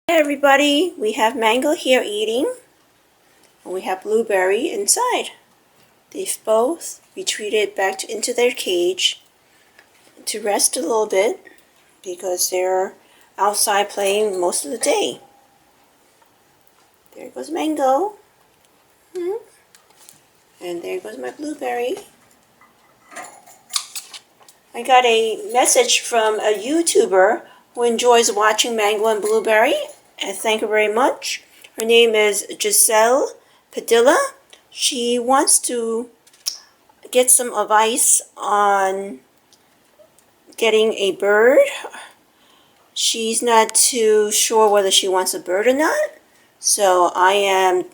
Hey everybody, we have Mango here eating, and we have Blueberry inside. They've both retreated back into their cage to rest a little bit because they're outside playing most of the day. There goes Mango. And there goes my Blueberry. I got a message from a YouTuber who enjoys watching Mango and Blueberry, and thank her very much. Her name is Giselle Padilla. She wants to get some advice on getting a bird. She's not too sure whether she wants a bird or not, so I am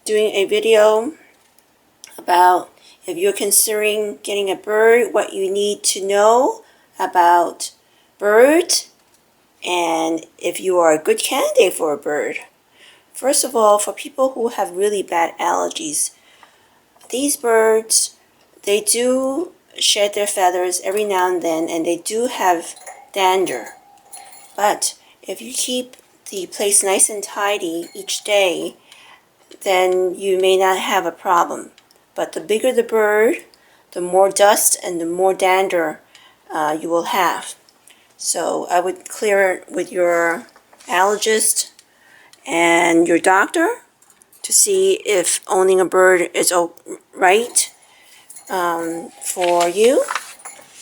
doing a video about if you're considering getting a bird, what you need to know about birds, and if you are a good candidate for a bird. First of all, for people who have really bad allergies, these birds, they do shed their feathers every now and then, and they do have dander. But if you keep the place nice and tidy each day, then you may not have a problem. But the bigger the bird, the more dust and the more dander you will have. So I would clear it with your allergist and your doctor to see if owning a bird is right for you.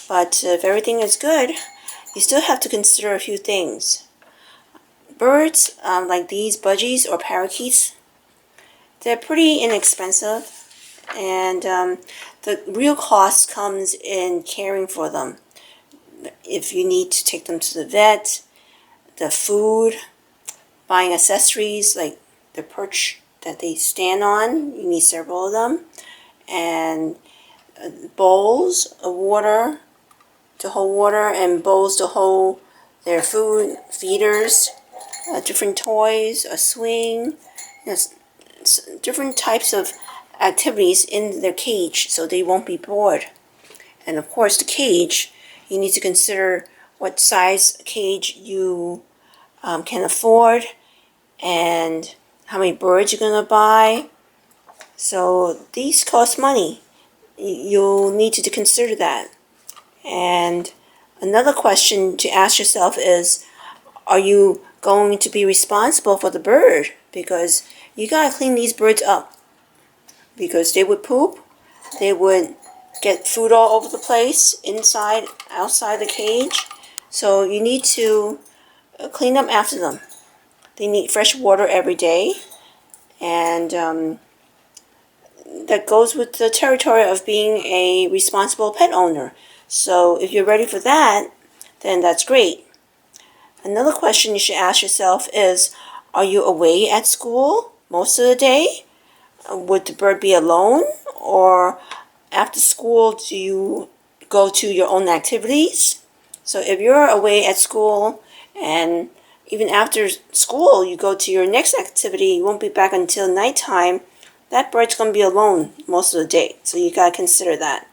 But if everything is good, you still have to consider a few things. Birds like these budgies or parakeets, they're pretty inexpensive, and the real cost comes in caring for them. If you need to take them to the vet, the food, buying accessories like the perch that they stand on, you need several of them, and bowls of water to hold water, and bowls to hold their food, feeders, different toys, a swing, different types of activities in their cage so they won't be bored. And of course the cage, you need to consider what size cage you can afford and how many birds you're going to buy. So these cost money. You'll need to consider that. And another question to ask yourself is, are you going to be responsible for the bird? Because you got to clean these birds up, because they would poop, they would get food all over the place, inside, outside the cage. So you need to clean up after them. They need fresh water every day, and that goes with the territory of being a responsible pet owner. So if you're ready for that, then that's great. Another question you should ask yourself is, are you away at school most of the day? Would the bird be alone? Or after school, do you go to your own activities? So if you're away at school, and even after school you go to your next activity, you won't be back until nighttime, that bird's going to be alone most of the day. So you got to consider that.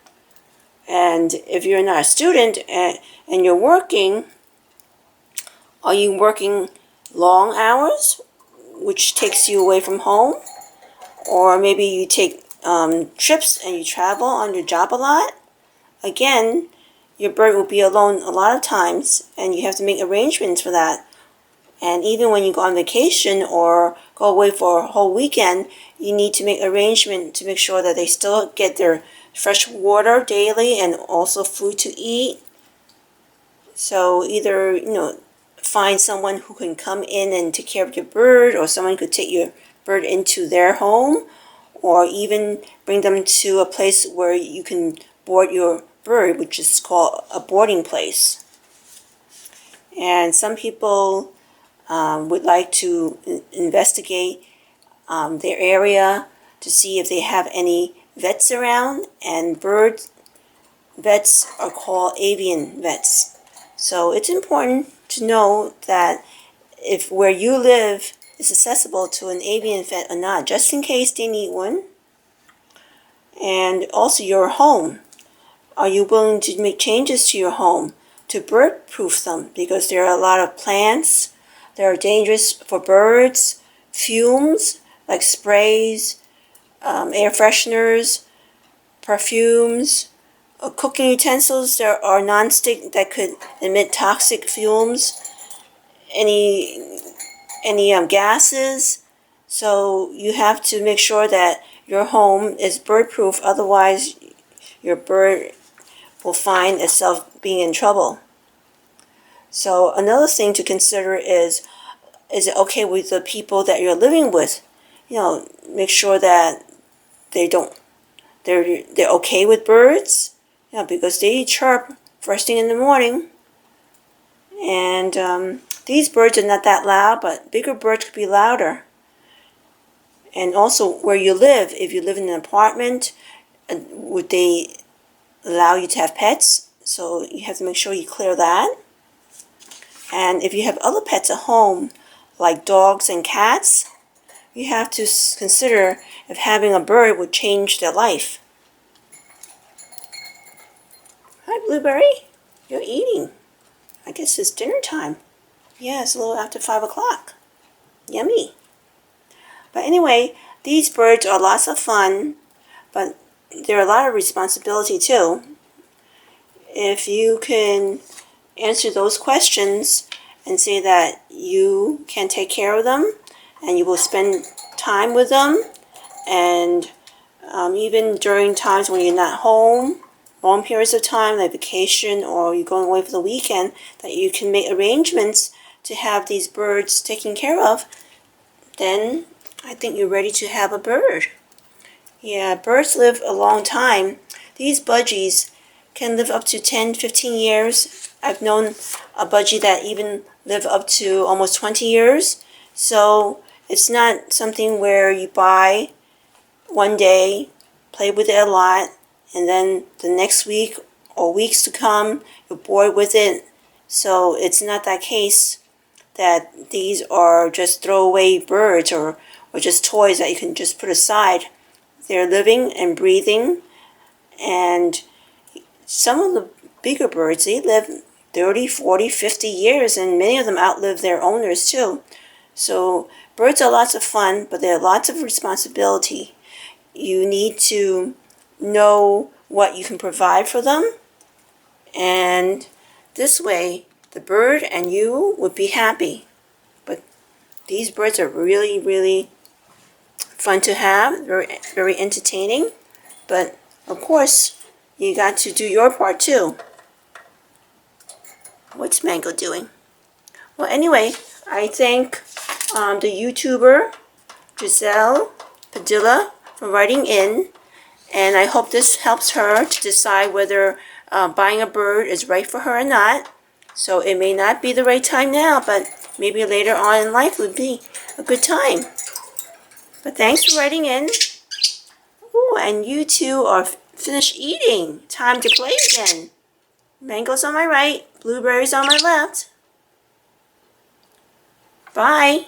And if you're not a student and you're working, are you working long hours, which takes you away from home? Or maybe you take trips and you travel on your job a lot? Again, your bird will be alone a lot of times, and you have to make arrangements for that. And even when you go on vacation or go away for a whole weekend, you need to make arrangements to make sure that they still get their fresh water daily and also food to eat. So either, find someone who can come in and take care of your bird, or someone could take your bird into their home, or even bring them to a place where you can board your bird, which is called a boarding place. And some people would like to investigate their area to see if they have any vets around, and bird vets are called avian vets. So it's important to know that if where you live is accessible to an avian vet or not, just in case they need one. And also your home. Are you willing to make changes to your home to bird-proof them? Because there are a lot of plants, that are dangerous for birds, fumes like sprays, air fresheners, perfumes, cooking utensils that are non-stick that could emit toxic fumes, any gases. So you have to make sure that your home is bird-proof, otherwise your bird will find itself being in trouble. So another thing to consider is it okay with the people that you're living with? Make sure that they're okay with birds, because they chirp first thing in the morning. And these birds are not that loud, but bigger birds could be louder. And also where you live, if you live in an apartment, would they allow you to have pets? So you have to make sure you clear that. And if you have other pets at home, like dogs and cats, you have to consider if having a bird would change their life. Hi, Blueberry. You're eating. I guess it's dinner time. Yeah, it's a little after 5 o'clock. Yummy. But anyway, these birds are lots of fun, but they're a lot of responsibility too. If you can answer those questions and say that you can take care of them and you will spend time with them, and even during times when you're not home, long periods of time like vacation or you're going away for the weekend, that you can make arrangements to have these birds taken care of, then I think you're ready to have a bird. Yeah, birds live a long time. These budgies can live up to 10, 15 years. I've known a budgie that even live up to almost 20 years. So it's not something where you buy one day, play with it a lot, and then the next week or weeks to come, you're bored with it. So it's not that case that these are just throwaway birds or just toys that you can just put aside. They're living and breathing, and some of the bigger birds, they live 30, 40, 50 years, and many of them outlive their owners too. So birds are lots of fun, but there are lots of responsibility. You need to know what you can provide for them, and this way the bird and you would be happy. But these birds are really, really fun to have, very, very entertaining. But of course, you got to do your part too. What's Mango doing? Well, anyway, I thank the YouTuber Giselle Padilla for writing in, and I hope this helps her to decide whether buying a bird is right for her or not. So it may not be the right time now, but maybe later on in life would be a good time. But thanks for writing in. Ooh, and you two are finished eating. Time to play again. Mango's on my right, blueberries on my left. Bye.